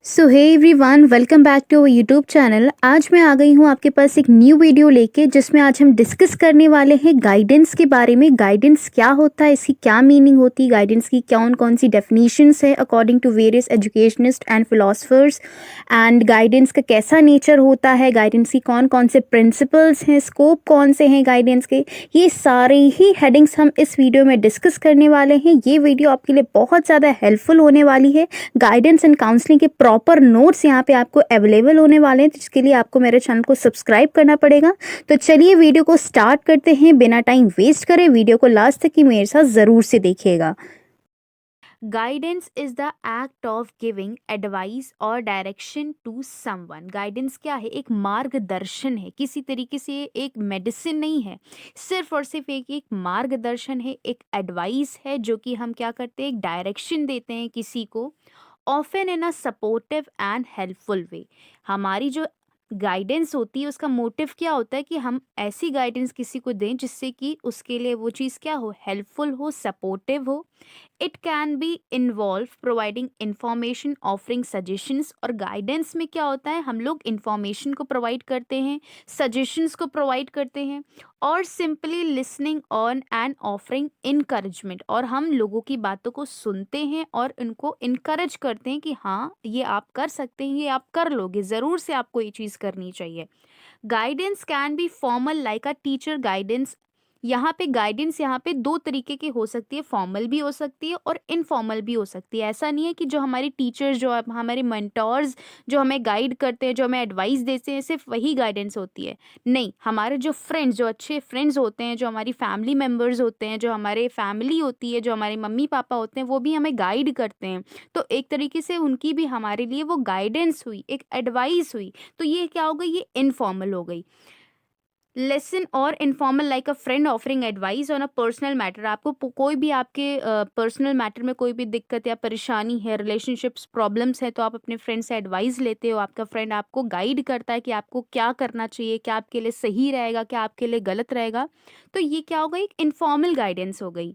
So hey everyone, welcome back to our YouTube channel. आज मैं आ गई हूँ आपके पास एक न्यू वीडियो लेके, जिसमें आज हम डिस्कस करने वाले हैं गाइडेंस के बारे में। गाइडेंस क्या होता है, इसकी क्या मीनिंग होती है, गाइडेंस की कौन कौन सी डेफिनेशंस है according to various educationist and philosophers, and guidance का कैसा नेचर होता है, गाइडेंस की कौन कौन से प्रिंसिपल्स हैं, स्कोप कौन से हैं गाइडेंस के। ये सारे ही हेडिंग्स हम इस वीडियो में डिस्कस करने वाले हैं। ये वीडियो आपके लिए बहुत ज़्यादा हेल्पफुल होने वाली है। गाइडेंस एंड काउंसलिंग के प्रॉपर नोट्स यहाँ पे आपको अवेलेबल होने वाले हैं, जिसके लिए आपको मेरे चैनल को सब्सक्राइब करना पड़ेगा। तो चलिए वीडियो को स्टार्ट करते हैं, बिना टाइम वेस्ट करे वीडियो को लास्ट तक ही मेरे साथ ज़रूर से देखिएगा। Guidance is the act of giving advice और डायरेक्शन टू समवन। गाइडेंस क्या है? एक मार्गदर्शन है, किसी तरीके से एक मेडिसिन नहीं है, सिर्फ और सिर्फ एक मार्गदर्शन है, एक एडवाइस है, जो कि हम क्या करते हैं, एक डायरेक्शन देते हैं किसी को, often in a supportive and helpful way. हमारी जो गाइडेंस होती है उसका मोटिव क्या होता है कि हम ऐसी गाइडेंस किसी को दें जिससे कि उसके लिए वो चीज़ क्या हो, हेल्पफुल हो, सपोर्टिव हो। It can be involve providing information, offering suggestions. और गाइडेंस में क्या होता है, हम लोग इंफॉर्मेशन को प्रोवाइड करते हैं, सजेशंस को प्रोवाइड करते हैं, और simply listening on and offering encouragement. और हम लोगों की बातों को सुनते हैं और उनको इनकरेज करते हैं कि हाँ, ये आप कर सकते हैं, ये आप कर लोगे, ज़रूर से आपको ये चीज़ करनी चाहिए। Guidance can be formal like a teacher guidance. यहाँ पे दो तरीके की हो सकती है, फॉर्मल भी हो सकती है और इनफॉर्मल भी हो सकती है। ऐसा नहीं है कि जो हमारी टीचर्स, जो हमारे मेंटोर्स जो हमें गाइड करते हैं, जो हमें एडवाइस देते हैं, सिर्फ वही गाइडेंस होती है। नहीं, हमारे जो फ्रेंड्स, जो अच्छे फ्रेंड्स होते हैं, जो हमारी फैमिली मेम्बर्स होते हैं, जो हमारे फैमिली होती है, जो हमारे मम्मी पापा होते हैं, वो भी हमें गाइड करते हैं। तो एक तरीके से उनकी भी हमारे लिए वो गाइडेंस हुई, एक एडवाइस हुई। तो ये क्या हो गई, ये इनफॉर्मल हो गई। लेसन और informal like a friend offering advice on a personal matter. आपको कोई भी आपके पर्सनल मैटर में कोई भी दिक्कत या परेशानी है, रिलेशनशिप्स प्रॉब्लम्स है, तो आप अपने फ्रेंड से एडवाइस लेते हो। आपका फ्रेंड आपको गाइड करता है कि आपको क्या करना चाहिए, क्या आपके लिए सही रहेगा, क्या आपके लिए गलत रहेगा। तो ये क्या हो गई, एक इनफॉर्मल गाइडेंस हो गई।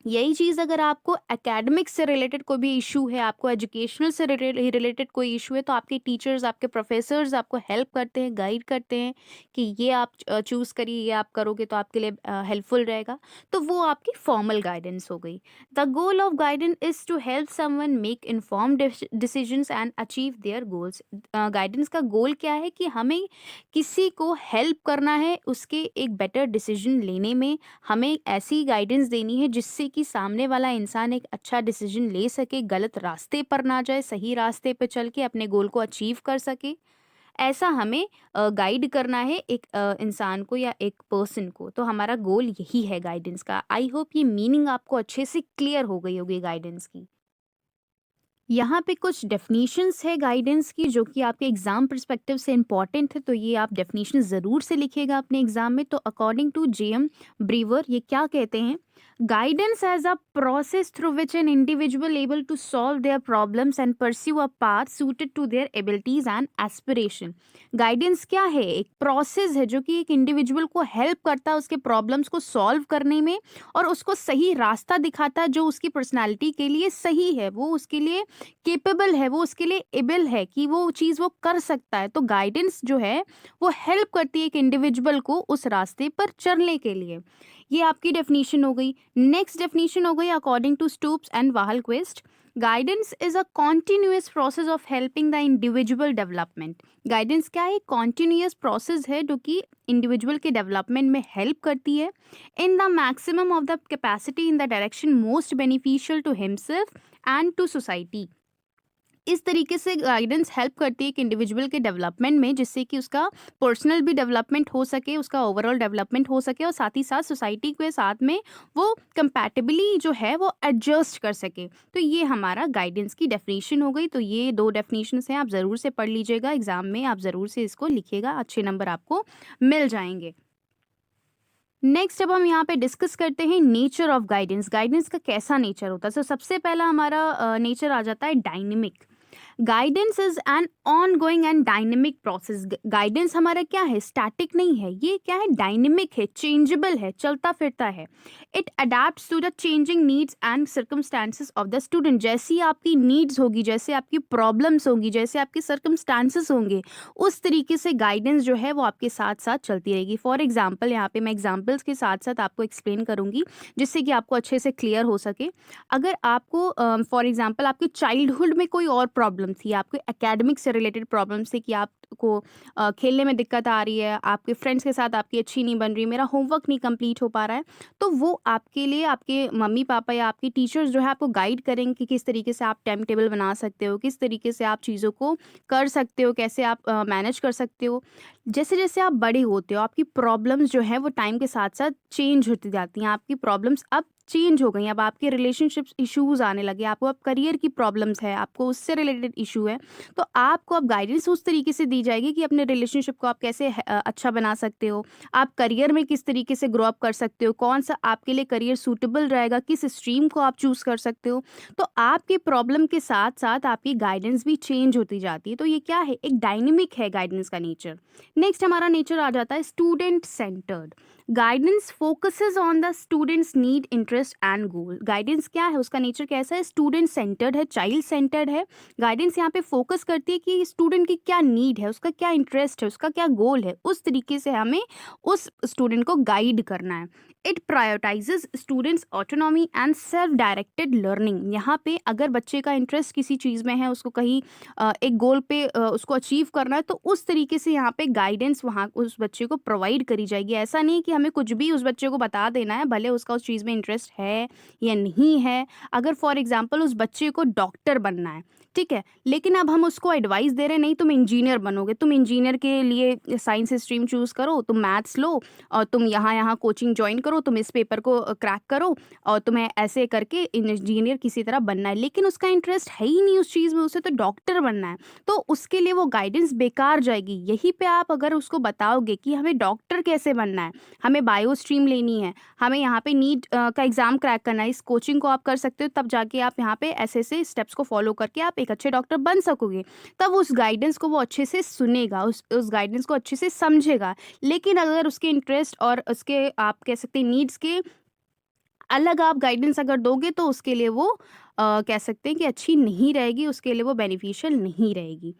यही चीज़ अगर आपको एकेडमिक्स से रिलेटेड कोई भी इशू है, आपको एजुकेशनल से रिलेटेड कोई इशू है, तो आपके टीचर्स, आपके प्रोफेसर्स आपको हेल्प करते हैं, गाइड करते हैं कि ये आप चूज़ करिए, ये आप करोगे तो आपके लिए हेल्पफुल रहेगा। तो वो आपकी फॉर्मल गाइडेंस हो गई। The goal of guidance is to help someone make informed decisions and achieve their goals. Guidance का गोल क्या है कि हमें किसी को हेल्प करना है उसके एक बेटर डिसीजन लेने में। हमें ऐसी गाइडेंस देनी है जिससे कि सामने वाला इंसान एक अच्छा डिसीजन ले सके, गलत रास्ते पर ना जाए, सही रास्ते पर चल के अपने गोल को अचीव कर सके। ऐसा हमें गाइड करना है एक इंसान को या एक पर्सन को। तो हमारा गोल यही है गाइडेंस का। आई होप ये मीनिंग आपको अच्छे से क्लियर हो गई होगी गाइडेंस की। यहाँ पे कुछ डेफिनेशंस है गाइडेंस की, जो कि आपके एग्जाम पर्सपेक्टिव से इंपॉर्टेंट है, तो ये आप डेफिनेशन ज़रूर से लिखिएगा अपने एग्जाम में। तो अकॉर्डिंग टू जेएम ब्रीवर, ये क्या कहते हैं, guidance as a process through which an individual able to solve their problems and pursue a path suited to their abilities and aspiration. Guidance क्या है, एक प्रोसेस है जो कि एक इंडिविजुअल को हेल्प करता है उसके प्रॉब्लम्स को सॉल्व करने में, और उसको सही रास्ता दिखाता है जो उसकी पर्सनैलिटी के लिए सही है, वो उसके लिए केपेबल है, वो उसके लिए एबल है कि वो चीज़ वो कर सकता है। तो गाइडेंस जो है वो हेल्प करती है एक इंडिविजुअल को उस रास्ते पर चलने के लिए। ये आपकी डेफिनेशन हो गई। नेक्स्ट डेफिनेशन हो गई according to Stoops and Wahlquist, guidance is a continuous process of helping the individual development. Guidance क्या है, कॉन्टिन्यूस प्रोसेस है जो कि इंडिविजुअल के डेवलपमेंट में हेल्प करती है in the maximum of the capacity in the direction most beneficial to himself and to society. इस तरीके से गाइडेंस हेल्प करती है एक इंडिविजुअल के डेवलपमेंट में, जिससे कि उसका पर्सनल भी डेवलपमेंट हो सके, उसका ओवरऑल डेवलपमेंट हो सके, और साथ ही साथ सोसाइटी के साथ में वो कंपैटिबली जो है वो एडजस्ट कर सके। तो ये हमारा गाइडेंस की डेफिनेशन हो गई। तो ये दो डेफिनेशन हैं, आप ज़रूर से पढ़ लीजिएगा, एग्जाम में आप ज़रूर से इसको लिखिएगा, अच्छे नंबर आपको मिल जाएंगे। नेक्स्ट अब हम यहाँ पे डिस्कस करते हैं नेचर ऑफ गाइडेंस। गाइडेंस का कैसा नेचर होता है। तो सबसे पहला हमारा नेचर आ जाता है dynamic. Guidance is an on going and dynamic process. Guidance हमारा क्या है, स्टैटिक नहीं है, ये क्या है, डायनेमिक है, चेंजेबल है, चलता फिरता है। It adapts to the changing needs and circumstances of the student. जैसी आपकी नीड्स होगी, जैसे आपकी प्रॉब्लम्स होंगी, जैसे आपके सर्कमस्टांसेस होंगे, उस तरीके से गाइडेंस जो है वो आपके साथ साथ चलती रहेगी। फॉर एग्जाम्पल, यहाँ पे मैं एग्जाम्पल्स के साथ साथ आपको एक्सप्लेन करूंगी जिससे कि आपको अच्छे से क्लियर हो सके। अगर आपको फॉर एग्जांपल आपके चाइल्डहुड में कोई और प्रॉब्लम थी, आपके एकेडमिक से रिलेटेड प्रॉब्लम्स थी कि आपको खेलने में दिक्कत आ रही है, आपके फ्रेंड्स के साथ आपकी अच्छी नहीं बन रही, मेरा होमवर्क नहीं कंप्लीट हो पा रहा है, तो वो आपके लिए आपके मम्मी पापा या आपके टीचर्स जो है आपको गाइड करेंगे कि किस तरीके से आप टाइम टेबल बना सकते हो, किस तरीके से आप चीज़ों को कर सकते हो, कैसे आप मैनेज कर सकते हो। जैसे जैसे आप बड़े होते हो, आपकी प्रॉब्लम्स जो है वो टाइम के साथ साथ चेंज होती जाती हैं। आपकी प्रॉब्लम्स अब चेंज हो गई, अब आपके रिलेशनशिप्स इश्यूज आने लगे, आपको अब करियर की प्रॉब्लम्स है, आपको उससे रिलेटेड इशू है, तो आपको अब गाइडेंस उस तरीके से दी जाएगी कि अपने रिलेशनशिप को आप कैसे अच्छा बना सकते हो, आप करियर में किस तरीके से ग्रो अप कर सकते हो, कौन सा आपके लिए करियर सूटेबल रहेगा, किस स्ट्रीम को आप चूज कर सकते हो। तो आपके प्रॉब्लम के साथ साथ आपकी गाइडेंस भी चेंज होती जाती है। तो ये क्या है, एक डायनेमिक है गाइडेंस का नेचर। नेक्स्ट हमारा नेचर आ जाता है student centred. Guidance focuses on the students need, interest and goal. Guidance क्या है, उसका नेचर कैसा है, स्टूडेंट सेंटर्ड है, चाइल्ड सेंटर्ड है। गाइडेंस यहाँ पे फोकस करती है कि स्टूडेंट की क्या नीड है, उसका क्या इंटरेस्ट है, उसका क्या गोल है, उस तरीके से हमें उस स्टूडेंट को गाइड करना है। It prioritises students autonomy and self directed learning. यहाँ पे अगर बच्चे का इंटरेस्ट किसी चीज़ में है, उसको कहीं एक गोल पे उसको अचीव करना है, तो उस तरीके से यहाँ पे गाइडेंस वहाँ उस बच्चे को प्रोवाइड करी जाएगी। ऐसा नहीं कि हमें कुछ भी उस बच्चे को बता देना है, भले उसका उस चीज़ में इंटरेस्ट है या नहीं है। अगर फॉर एग्जांपल उस बच्चे को डॉक्टर बनना है, ठीक है, लेकिन अब हम उसको एडवाइस दे रहे हैं, नहीं तुम इंजीनियर बनोगे, तुम इंजीनियर के लिए साइंस स्ट्रीम चूज करो, तुम मैथ्स लो और तुम यहाँ यहाँ कोचिंग ज्वाइन करो, तुम इस पेपर को क्रैक करो और तुम्हें ऐसे करके इंजीनियर किसी तरह बनना है, लेकिन उसका इंटरेस्ट है ही नहीं उस चीज़ में, उसे तो डॉक्टर बनना है, तो उसके लिए वो गाइडेंस बेकार जाएगी। यहीं पे आप अगर उसको बताओगे कि हमें डॉक्टर कैसे बनना है, हमें बायो स्ट्रीम लेनी है, हमें यहाँ पे नीट का एग्जाम क्रैक करना है, इस कोचिंग को आप कर सकते हो, तब जाके आप यहाँ पे ऐसे ऐसे स्टेप्स को फॉलो करके आप एक अच्छे डॉक्टर बन सकोगे, तब उस गाइडेंस को वो अच्छे से सुनेगा, उस गाइडेंस को अच्छे से समझेगा। लेकिन अगर उसके इंटरेस्ट और उसके आप कह सकते हैं नीड्स के अलग आप गाइडेंस अगर दोगे, तो उसके लिए वो कह सकते हैं कि अच्छी नहीं रहेगी, उसके लिए वो बेनिफिशियल नहीं रहेगी।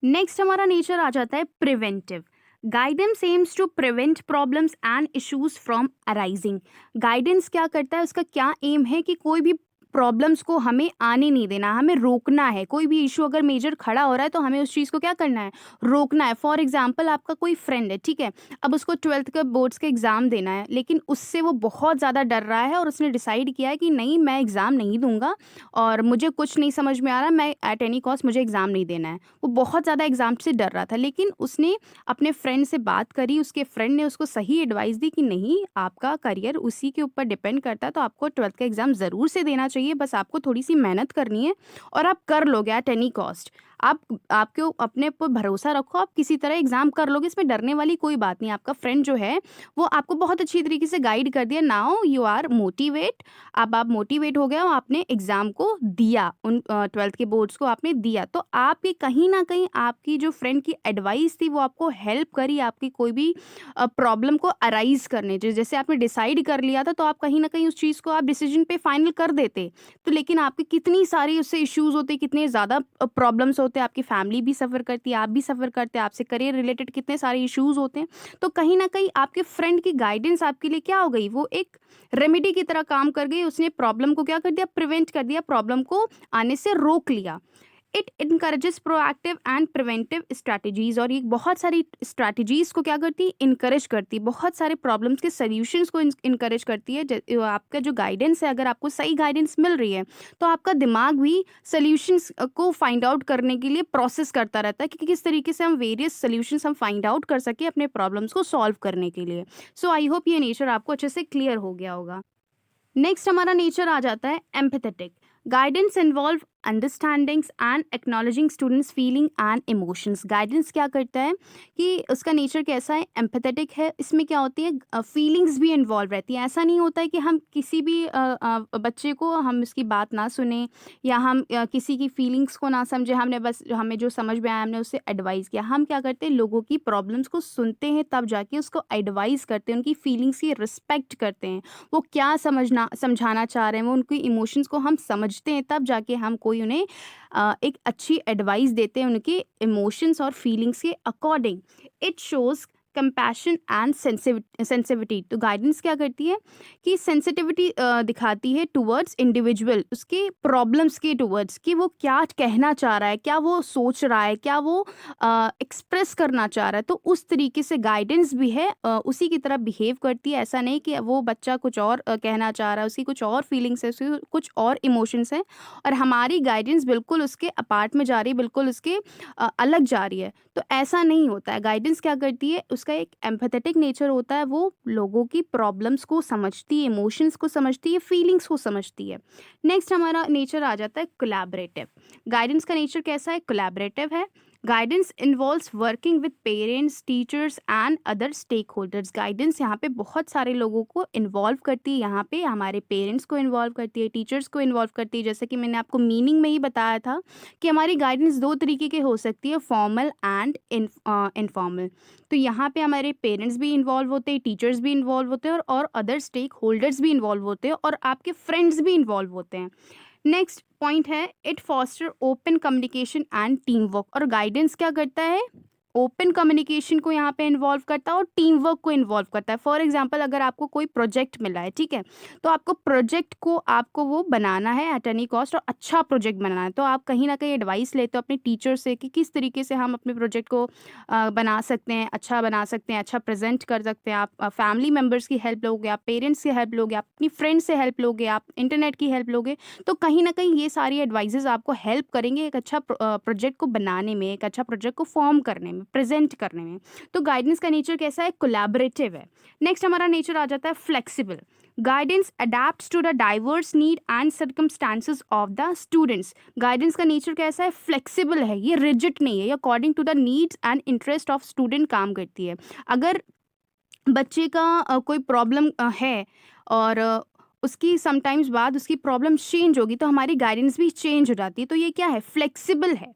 नेक्स्ट हमारा नेचर आ जाता है preventive. Guidance aims to prevent problems and issues from arising. Guidance क्या करता है, उसका क्या एम है कि कोई भी प्रॉब्लम्स को हमें आने नहीं देना, हमें रोकना है। कोई भी इशू अगर मेजर खड़ा हो रहा है तो हमें उस चीज़ को क्या करना है, रोकना है। फॉर एग्जाम्पल आपका कोई फ्रेंड है, ठीक है, अब उसको 12th के बोर्ड्स के एग्ज़ाम देना है, लेकिन उससे वो बहुत ज़्यादा डर रहा है और उसने डिसाइड किया है कि नहीं मैं एग्ज़ाम नहीं दूंगा और मुझे कुछ नहीं समझ में आ रहा, मैं एट एनी कॉस्ट मुझे एग्ज़ाम नहीं देना है। वो बहुत ज़्यादा एग्ज़ाम से डर रहा था, लेकिन उसने अपने फ्रेंड से बात करी, उसके फ्रेंड ने उसको सही एडवाइस दी कि नहीं आपका करियर उसी के ऊपर डिपेंड करता है, तो आपको 12th का एग्ज़ाम ज़रूर से देना चाहिए, बस आपको थोड़ी सी मेहनत करनी है और आप कर लोगे एट एनी कॉस्ट। आप आपके अपने पर भरोसा रखो, आप किसी तरह एग्जाम कर लोगे, इसमें डरने वाली कोई बात नहीं। आपका फ्रेंड जो है वो आपको बहुत अच्छी तरीके से गाइड कर दिया, नाउ यू आर मोटिवेट। अब आप मोटिवेट हो गए और आपने एग्जाम को दिया, उन 12th के बोर्ड्स को आपने दिया, तो आपकी कहीं ना कहीं आपकी जो फ्रेंड की एडवाइस थी वो आपको हेल्प करी आपकी कोई भी प्रॉब्लम को अराइज करने। जैसे आपने डिसाइड कर लिया था तो आप कहीं ना कहीं उस चीज़ को आप डिसीजन पे फाइनल कर देते, तो लेकिन आपकी कितनी सारी उससे इश्यूज होते, कितने ज़्यादा प्रॉब्लम्स होते, आपकी फैमिली भी सफ़र करती है, आप भी सफ़र करते हैं, आपसे करियर रिलेटेड कितने सारे इश्यूज होते हैं, तो कहीं ना कहीं आपके फ्रेंड की गाइडेंस आपके लिए क्या हो गई, वो एक रेमेडी की तरह काम कर गई। उसने प्रॉब्लम को क्या कर दिया, प्रिवेंट कर दिया, प्रॉब्लम को आने से रोक लिया। It encourages proactive and preventive strategies, और ये बहुत सारी स्ट्रैटेजीज को क्या करती है, इनकरेज करती है, बहुत सारे प्रॉब्लम्स के सॉल्यूशंस को इनकरेज करती है। आपका जो गाइडेंस है, अगर आपको सही गाइडेंस मिल रही है तो आपका दिमाग भी सॉल्यूशंस को फाइंड आउट करने के लिए प्रोसेस करता रहता है कि किस तरीके से हम वेरियस सॉल्यूशंस हम फाइंड आउट कर सके अपने प्रॉब्लम्स को सॉल्व करने के लिए। सो आई होप ये नेचर आपको अच्छे से क्लियर हो गया होगा। नेक्स्ट हमारा नेचर आ जाता है empathetic. Guidance involve understandings and acknowledging students feeling and emotions. Guidance क्या करता है कि उसका नेचर कैसा है, एम्पैथेटिक है। इसमें क्या होती है, फीलिंग्स भी इन्वॉल्व रहती हैं। ऐसा नहीं होता है कि हम किसी भी बच्चे को हम उसकी बात ना सुने या हम किसी की फीलिंग्स को ना समझे, हमने बस हमें जो समझ में आया हमने उससे एडवाइस किया। हम क्या करते हैं, लोगों की प्रॉब्लम्स को सुनते हैं, तब जाके उसको एडवाइस करते हैं, उनकी फीलिंग्स की रिस्पेक्ट करते हैं। वो क्या समझाना चाह रहे हैं, वो उनकी इमोशंस को हम समझते हैं, तब जाके हम कोई उन्हें एक अच्छी एडवाइस देते हैं उनके इमोशंस और फीलिंग्स के according. It shows compassion and sensitivity. तो गाइडेंस क्या करती है कि सेंसिटिविटी दिखाती है टुवर्ड्स इंडिविजुअल, उसके प्रॉब्लम्स के टुवर्ड्स, कि वो क्या कहना चाह रहा है, क्या वो सोच रहा है, क्या वो एक्सप्रेस करना चाह रहा है। तो उस तरीके से गाइडेंस भी है, उसी की तरह बिहेव करती है। ऐसा नहीं कि वो बच्चा कुछ और कहना चाह रहा है, उसकी कुछ और फीलिंग्स है, उसकी कुछ और इमोशंस हैं, और हमारी गाइडेंस बिल्कुल उसके अपार्ट में जा रही है, बिल्कुल उसके अलग जा रही है। तो ऐसा नहीं होता है। गाइडेंस क्या करती है, उसका एक एम्पैथेटिक नेचर होता है, वो लोगों की प्रॉब्लम्स को समझती है, इमोशंस को समझती है, फीलिंग्स को समझती है। नेक्स्ट हमारा नेचर आ जाता है कोलैबोरेटिव। गाइडेंस का नेचर कैसा है, कोलैबोरेटिव है। Guidance involves working with parents, teachers and other stakeholders. Guidance यहाँ पे बहुत सारे लोगों को इन्वॉल्व करती है। यहाँ पे हमारे पेरेंट्स को इन्वॉल्व करती है, टीचर्स को इन्वॉल्व करती है। जैसे कि मैंने आपको मीनिंग में ही बताया था कि हमारी गाइडेंस दो तरीके की हो सकती है, फॉर्मल एंड इनफॉर्मल। तो यहाँ पे हमारे पेरेंट्स भी इन्वॉल्व होते हैं, टीचर्स भी इन्वॉल्व होते हैं, और अदर स्टेक होल्डर्स भी इन्वॉल्व होते हैं, और आपके फ्रेंड्स भी इन्वॉल्व होते हैं। नेक्स्ट पॉइंट है, it foster open communication and team work. और गाइडेंस क्या करता है, ओपन कम्युनिकेशन को यहाँ पे इन्वॉल्व करता है और टीम वर्क को इन्वॉल्व करता है। फॉर एग्जांपल, अगर आपको कोई प्रोजेक्ट मिला है, ठीक है, तो आपको प्रोजेक्ट को आपको वो बनाना है एट एनी कॉस्ट, और अच्छा प्रोजेक्ट बनाना है, तो आप कहीं ना कहीं एडवाइस लेते हो अपने टीचर से कि किस तरीके से हम अपने प्रोजेक्ट को बना सकते हैं, अच्छा बना सकते हैं, अच्छा प्रेजेंट कर सकते हैं। आप फैमिली मेम्बर्स की हेल्प लोगे, आप पेरेंट्स की हेल्प लोगे, आप अपनी फ्रेंड्स से हेल्प लोगे, आप इंटरनेट की हेल्प लोगे। तो कहीं ना कहीं ये सारी एडवाइजेज आपको हेल्प करेंगे एक अच्छा प्रोजेक्ट को बनाने में, एक अच्छा प्रोजेक्ट को फॉर्म करने में, प्रेजेंट करने में। तो गाइडेंस का नेचर कैसा है, कोलैबोरेटिव है। नेक्स्ट हमारा नेचर आ जाता है flexible. Guidance adapts to the diverse need and circumstances of the students. Guidance का नेचर कैसा है, फ्लेक्सिबल है, ये रिजिड नहीं है, ये according to the needs and interest of student काम करती है। अगर बच्चे का कोई प्रॉब्लम है और उसकी समटाइम्स बाद उसकी प्रॉब्लम चेंज होगी, तो हमारी गाइडेंस भी चेंज हो जाती है। तो ये क्या है, फ्लेक्सिबल है।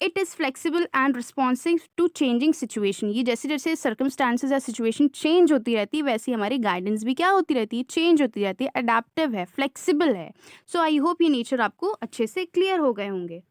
It is flexible and responsive to changing situation. ये जैसे जैसे सर्कमस्टांसेस या सिचुएशन चेंज होती रहती है, वैसी हमारी गाइडेंस भी क्या होती रहती है, चेंज होती रहती है, अडेप्टिव है, फ्लेक्सिबल है। सो आई होप ये नेचर आपको अच्छे से क्लियर हो गए होंगे।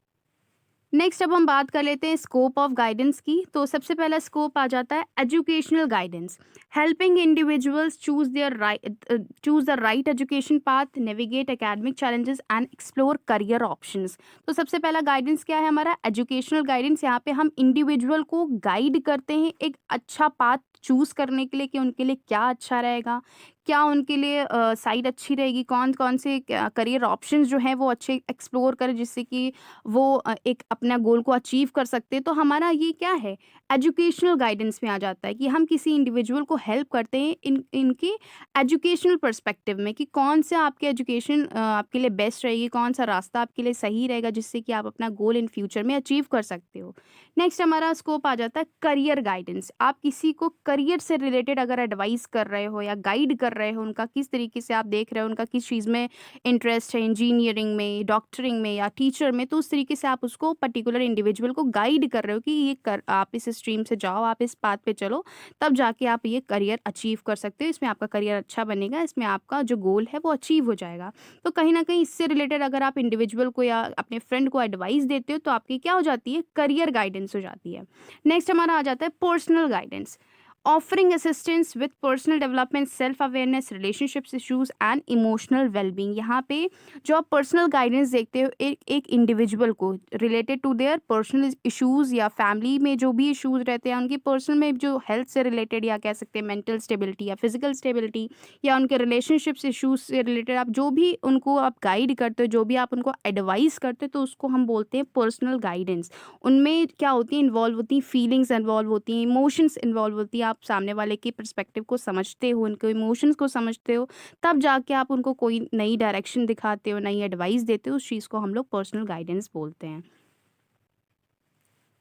नेक्स्ट अब हम बात कर लेते हैं स्कोप ऑफ गाइडेंस की। तो सबसे पहला स्कोप आ जाता है educational guidance, helping individuals choose the right education path, navigate academic challenges and explore career options. तो सबसे पहला गाइडेंस क्या है हमारा, एजुकेशनल गाइडेंस। यहाँ पे हम इंडिविजुअल को गाइड करते हैं एक अच्छा पाथ चूज करने के लिए, कि उनके लिए क्या अच्छा रहेगा, क्या उनके लिए साइड अच्छी रहेगी, कौन कौन से करियर ऑप्शंस जो हैं वो अच्छे एक्सप्लोर करें, जिससे कि वो एक अपना गोल को अचीव कर सकते हैं। तो हमारा ये क्या है, एजुकेशनल गाइडेंस में आ जाता है कि हम किसी इंडिविजुअल को हेल्प करते हैं इनके एजुकेशनल पर्सपेक्टिव में, कि कौन सा आपके एजुकेशन आपके लिए बेस्ट रहेगी, कौन सा रास्ता आपके लिए सही रहेगा, जिससे कि आप अपना गोल इन फ्यूचर में अचीव कर सकते हो। नेक्स्ट हमारा स्कोप आ जाता है करियर गाइडेंस। आप किसी को करियर से रिलेटेड अगर एडवाइस कर रहे हो या गाइड कर रहे हो, उनका किस तरीके से आप देख रहे हो, उनका किस चीज़ में इंटरेस्ट है, इंजीनियरिंग में, डॉक्टरिंग में या टीचर में, तो उस तरीके से आप उसको पर्टिकुलर इंडिविजुअल को गाइड कर रहे हो कि ये आप इस स्ट्रीम से जाओ, आप इस पाथ पे चलो, तब जाके आप ये करियर अचीव कर सकते हो, इसमें आपका करियर अच्छा बनेगा, इसमें आपका जो गोल है वो अचीव हो जाएगा। तो कहीं ना कहीं इससे रिलेटेड अगर आप इंडिविजुअल को या अपने फ्रेंड को एडवाइस देते हो, तो आपकी क्या हो जाती है, करियर गाइडेंस हो जाती है। नेक्स्ट हमारा आ जाता है personal guidance, offering assistance with personal development, self awareness, relationships issues and emotional well-being। यहाँ पे जो आप पर्सनल गाइडेंस देखते हो एक इंडिविजुअल को related to their personal issues, या फैमिली में जो भी इश्यूज रहते हैं उनकी पर्सनल में जो हेल्थ से रिलेटेड, या कह सकते हैं मेंटल स्टेबिलिटी या फिजिकल स्टेबिलिटी, या उनके रिलेशनशिप्स इश्यूज से रिलेटेड आप जो भी उनको आप गाइड करते हो, जो भी आप उनको एडवाइस करते हो, तो उसको हम बोलते हैं पर्सनल गाइडेंस। उनमें क्या होती है, इन्वॉल्व होती हैं फीलिंग्स, इन्वॉल्व होती हैं इमोशंस, इन्वॉल्व होती है, आप सामने वाले के पर्सपेक्टिव को समझते हो, उनके इमोशंस को समझते हो, तब जाके आप उनको कोई नई डायरेक्शन दिखाते हो, नई एडवाइस देते हो, उस चीज़ को हम लोग पर्सनल गाइडेंस बोलते हैं।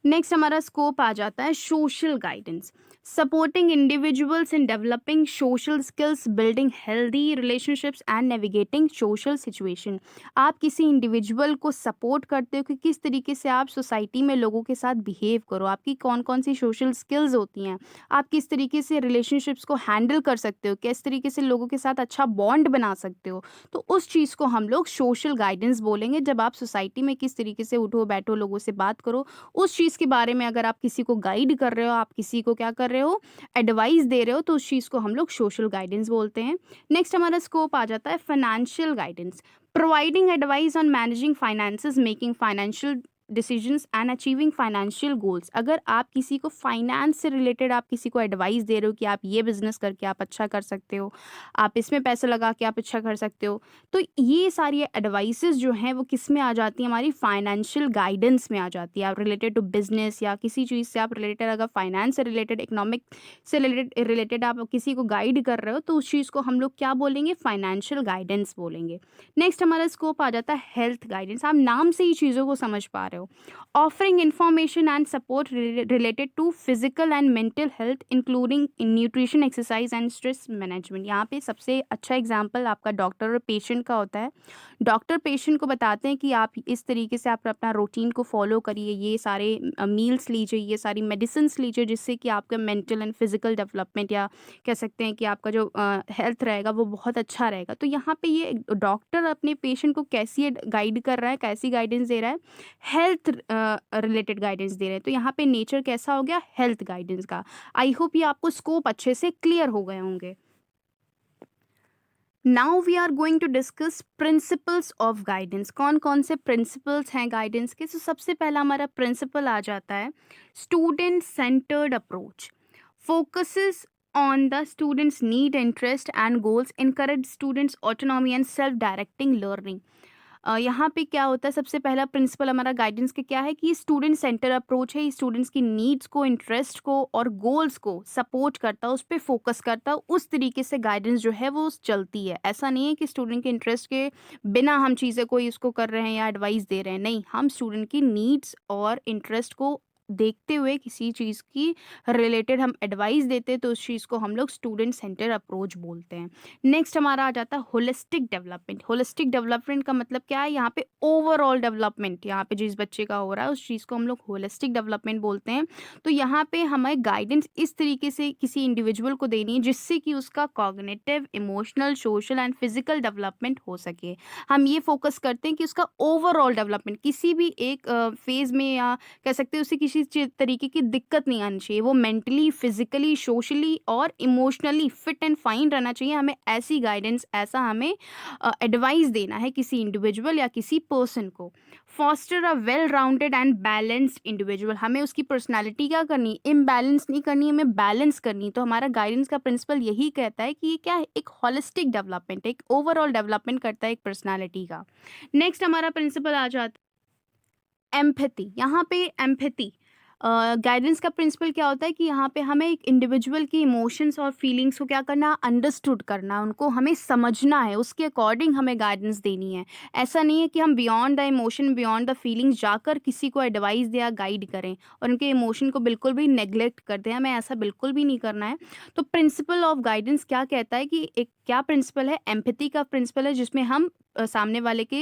नेक्स्ट हमारा स्कोप आ जाता है social guidance, supporting individuals in developing social skills, building healthy relationships and navigating social situation. आप किसी इंडिविजुअल को सपोर्ट करते हो कि किस तरीके से आप सोसाइटी में लोगों के साथ बिहेव करो, आपकी कौन कौन सी सोशल स्किल्स होती हैं, आप किस तरीके से रिलेशनशिप्स को हैंडल कर सकते हो, किस तरीके से लोगों के साथ अच्छा बॉन्ड बना सकते हो। तो उस चीज़ को हम लोग सोशल गाइडेंस बोलेंगे। जब आप सोसाइटी में किस तरीके से उठो बैठो, लोगों से बात करो, उस चीज़ के बारे में अगर आप किसी को गाइड कर रहे हो, आप किसी को क्या कर रहे हो, एडवाइस दे रहे हो, तो उस चीज़ को हम लोग सोशल गाइडेंस बोलते हैं। नेक्स्ट हमारा स्कोप आ जाता है financial guidance, providing advice on managing finances, making financial decisions and achieving financial goals. अगर आप किसी को फाइनेंस से रिलेटेड आप किसी को एडवाइस दे रहे हो कि आप ये बिजनेस करके आप अच्छा कर सकते हो, आप इसमें पैसे लगा के आप अच्छा कर सकते हो, तो ये सारी एडवाइसेस जो हैं वो किस में आ जाती हैं, हमारी फाइनेंशियल गाइडेंस में आ जाती है। आप रिलेटेड टू बिजनेस या किसी चीज़ से आप रिलेटेड, अगर फाइनेंस से रिलेटेड, इकोनॉमिक से रिलेटेड आप किसी को गाइड कर रहे हो, तो उस चीज़ को हम लोग क्या बोलेंगे, फाइनेंशियल गाइडेंस बोलेंगे। नेक्स्ट हमारा स्कोप आ जाता है हेल्थ गाइडेंस। आप नाम से ही चीज़ों को समझ पा रहे हो, offering information and support related to physical and mental health, including nutrition, exercise and stress management. यहाँ पे सबसे अच्छा एग्जाम्पल आपका डॉक्टर और पेशेंट का होता है। डॉक्टर पेशेंट को बताते हैं कि आप इस तरीके से आप अपना रूटीन को फॉलो करिए, ये सारे मील्स लीजिए, ये सारी मेडिसिन लीजिए, जिससे कि आपका मेंटल एंड फिजिकल डेवलपमेंट, या कह सकते हैं कि आपका जो हेल्थ रहेगा वो बहुत अच्छा रहेगा। तो यहाँ पे ये डॉक्टर अपने पेशेंट को कैसी गाइड कर रहा है, कैसी गाइडेंस दे रहा है, हेल्थ रिलेटेड गाइडेंस दे रहे हैं। तो यहाँ पे नेचर कैसा हो गया, हेल्थ गाइडेंस का। आई होप ये आपको स्कोप अच्छे से क्लियर हो गए होंगे। Now we are going to discuss principles of guidance. कौन कौन से प्रिंसिपल्स हैं गाइडेंस के। तो सबसे पहला हमारा प्रिंसिपल आ जाता है student centred approach, focuses on the students need interest and goals, encourage students autonomy and self directing learning। यहाँ पे क्या होता है, सबसे पहला प्रिंसिपल हमारा गाइडेंस का क्या है कि स्टूडेंट सेंटर अप्रोच है। स्टूडेंट्स की नीड्स को, इंटरेस्ट को और गोल्स को सपोर्ट करता है, उस पर फोकस करता है, उस तरीके से गाइडेंस जो है वो चलती है। ऐसा नहीं है कि स्टूडेंट के इंटरेस्ट के बिना हम चीज़ें कोई इसको कर रहे हैं या एडवाइस दे रहे हैं, नहीं, हम स्टूडेंट की नीड्स और इंटरेस्ट को देखते हुए किसी चीज़ की रिलेटेड हम एडवाइस देते हैं, तो उस चीज़ को हम लोग स्टूडेंट सेंटर अप्रोच बोलते हैं। नेक्स्ट हमारा आ जाता है होलिस्टिक डेवलपमेंट। होलिस्टिक डेवलपमेंट का मतलब क्या है, यहाँ पे ओवरऑल डेवलपमेंट, यहाँ पे जिस बच्चे का हो रहा है उस चीज़ को हम लोग होलिस्टिक डेवलपमेंट बोलते हैं। तो यहाँ पे हमें गाइडेंस इस तरीके से किसी इंडिविजुअल को देनी है जिससे कि उसका cognitive, emotional, social and physical development हो सके। हम ये फोकस करते हैं कि उसका ओवरऑल डेवलपमेंट किसी भी एक फेज में, या कह सकते हैं उसे किसी तरीके की दिक्कत नहीं आनी चाहिए, वो मेंटली, फिजिकली, सोशली और इमोशनली फिट एंड फाइन रहना चाहिए। हमें ऐसी गाइडेंस, ऐसा हमें एडवाइस देना है किसी इंडिविजुअल या किसी पर्सन को। Foster a well rounded and balanced individual, हमें उसकी पर्सनालिटी क्या करनी, इम्बैलेंस नहीं करनी, हमें बैलेंस करनी। तो हमारा गाइडेंस का प्रिंसिपल यही कहता है कि ये क्या है, एक होलिस्टिक डेवलपमेंट, एक ओवरऑल डेवलपमेंट करता है एक पर्सनालिटी का। नेक्स्ट हमारा प्रिंसिपल आ जाता है एम्पैथी। यहाँ पे एम्पैथी गाइडेंस का प्रिंसिपल क्या होता है कि यहाँ पे हमें एक इंडिविजुअल की इमोशंस और फीलिंग्स को क्या करना, अंडरस्टूड करना, उनको हमें समझना है, उसके अकॉर्डिंग हमें गाइडेंस देनी है। ऐसा नहीं है कि हम beyond the emotion, beyond the feelings जाकर किसी को एडवाइस दिया, गाइड करें और उनके इमोशन को बिल्कुल भी नेग्लेक्ट कर दें, हमें ऐसा बिल्कुल भी नहीं करना है। तो प्रिंसिपल ऑफ गाइडेंस क्या कहता है कि एक क्या प्रिंसिपल है, एम्पैथी का प्रिंसिपल है, जिसमें हम सामने वाले के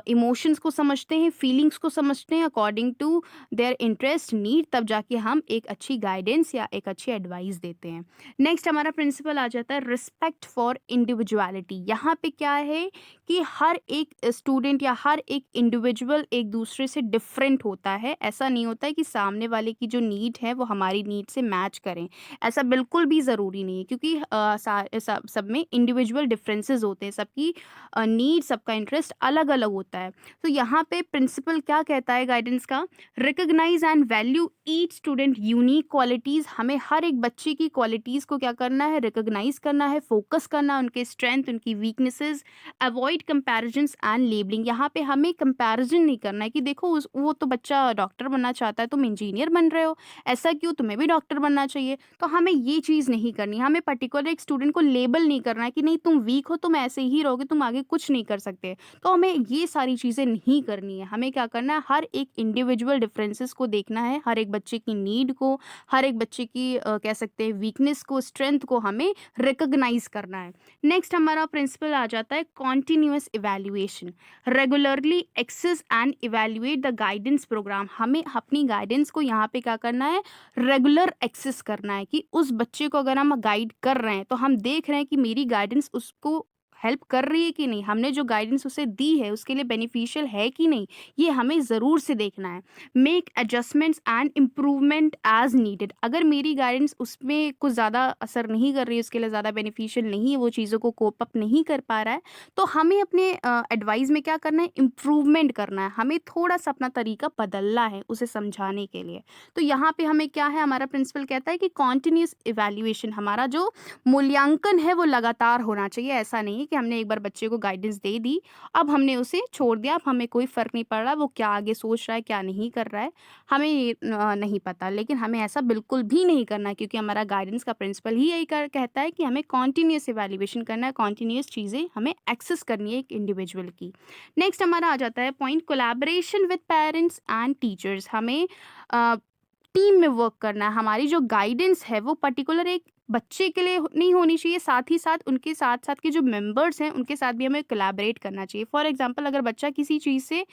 इमोशंस को समझते हैं, फीलिंग्स को समझते हैं according to their interest, need, तब जाके हम एक अच्छी गाइडेंस या एक अच्छी एडवाइस देते हैं। नेक्स्ट हमारा प्रिंसिपल आ जाता है रिस्पेक्ट फॉर इंडिविजुअलिटी। यहाँ पे क्या है कि हर एक स्टूडेंट या हर एक इंडिविजुअल एक दूसरे से डिफरेंट होता है। ऐसा नहीं होता है कि सामने वाले की जो नीड है वो हमारी नीड से मैच करें, ऐसा बिल्कुल भी ज़रूरी नहीं है, क्योंकि सब में में इंडिविजुअल डिफरेंसेस होते हैं, सबकी नीड, सबका इंटरेस्ट अलग अलग होता है। तो यहाँ पे प्रिंसिपल क्या कहता है गाइडेंस का, recognize and value each student unique qualities. हमें हर एक बच्चे की क्वालिटीज़ को क्या करना है, रिकग्नाइज करना है, फोकस करना है उनके स्ट्रेंथ, उनकी weaknesses. Avoid comparisons and labelling, यहाँ पे हमें कंपैरिजन नहीं करना है कि देखो वो तो बच्चा डॉक्टर बनना चाहता है, तुम इंजीनियर बन रहे हो, ऐसा क्यों, तुम्हें भी डॉक्टर बनना चाहिए। तो हमें ये चीज़ नहीं करनी, हमें पर्टिकुलर एक स्टूडेंट को लेबल नहीं करना है कि नहीं तुम वीक हो, तुम ऐसे ही रहोगे, तुम आगे कुछ नहीं कर सकते। तो हमें ये सारी चीज़ें नहीं करनी है। हमें क्या करना है, हर एक इंडिविजुअल डिफरेंसेस को देखना है, हर एक बच्चे की नीड को, हर एक बच्चे की कह सकते हैं वीकनेस को, स्ट्रेंथ को हमें रिकग्नाइज करना है। नेक्स्ट हमारा प्रिंसिपल आ जाता है continuous evaluation. Regularly access and evaluate the guidance program. हमें अपनी गाइडेंस को यहाँ पे क्या करना है, रेगुलर एक्सेस करना है कि उस बच्चे को अगर हम गाइड कर रहे हैं तो हम देख रहे हैं कि मेरी गाइडेंस उसको हेल्प कर रही है कि नहीं, हमने जो गाइडेंस उसे दी है उसके लिए बेनिफिशियल है कि नहीं, ये हमें ज़रूर से देखना है। Make adjustments and improvement as needed. अगर मेरी गाइडेंस उसमें कुछ ज़्यादा असर नहीं कर रही है, उसके लिए ज़्यादा बेनिफिशियल नहीं है, वो चीज़ों को कोप अप नहीं कर पा रहा है, तो हमें अपने एडवाइस में क्या करना है, इम्प्रूवमेंट करना है, हमें थोड़ा सा अपना तरीका बदलना है उसे समझाने के लिए। तो यहाँ पे हमें क्या है, हमारा प्रिंसिपल कहता है कि कॉन्टिन्यूस इवैल्यूएशन, हमारा जो मूल्यांकन है वो लगातार होना चाहिए। ऐसा नहीं है कि हमने एक बार बच्चे को गाइडेंस दे दी, अब हमने उसे छोड़ दिया, अब हमें कोई फ़र्क नहीं पड़ रहा वो क्या आगे सोच रहा है, क्या नहीं कर रहा है, हमें ये नहीं पता। लेकिन हमें ऐसा बिल्कुल भी नहीं करना है, क्योंकि हमारा गाइडेंस का प्रिंसिपल ही यही कहता है कि हमें कॉन्टिन्यूस इवैल्यूएशन करना है, कॉन्टिन्यूस चीज़ें हमें एक्सेस करनी है एक इंडिविजुअल की। नेक्स्ट हमारा आ जाता है point collaboration with parents and teachers. हमें टीम में वर्क करना है। हमारी जो गाइडेंस है वो पर्टिकुलर एक बच्चे के लिए नहीं होनी चाहिए, साथ ही साथ उनके साथ साथ के जो मेंबर्स हैं उनके साथ भी हमें कोलैबोरेट करना चाहिए। फॉर एग्जांपल अगर बच्चा किसी चीज़ से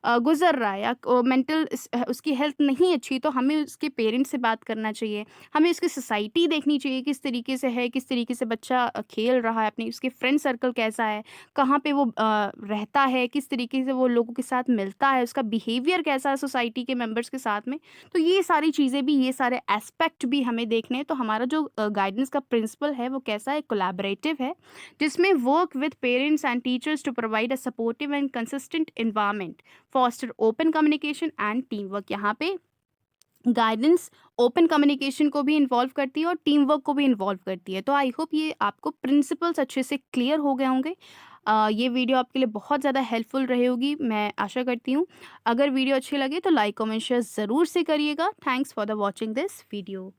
गुजर रहा है या मेंटल उसकी हेल्थ नहीं अच्छी, तो हमें उसके पेरेंट्स से बात करना चाहिए, हमें उसकी सोसाइटी देखनी चाहिए किस तरीके से है, किस तरीके से बच्चा खेल रहा है, अपनी उसके फ्रेंड सर्कल कैसा है, कहाँ पे वो रहता है, किस तरीके से वो लोगों के साथ मिलता है, उसका बिहेवियर कैसा है सोसाइटी के मेंबर्स के साथ में। तो ये सारी चीज़ें भी, ये सारे एस्पेक्ट भी हमें देखने हैं। तो हमारा जो गाइडेंस का प्रिंसिपल है वो कैसा है, कोलैबोरेटिव है, जिसमें work with parents and teachers to provide a supportive and consistent environment, foster open communication and team work. यहाँ पे गाइडेंस ओपन कम्युनिकेशन को भी इन्वॉल्व करती है और टीम वर्क को भी इन्वॉल्व करती है। तो आई होप ये आपको प्रिंसिपल्स अच्छे से क्लियर हो गए होंगे। ये वीडियो आपके लिए बहुत ज़्यादा हेल्पफुल रही होगी, मैं आशा करती हूँ। अगर वीडियो अच्छी लगे तो लाइक कमेंट शेयर ज़रूर से करिएगा। Thanks for the watching this video.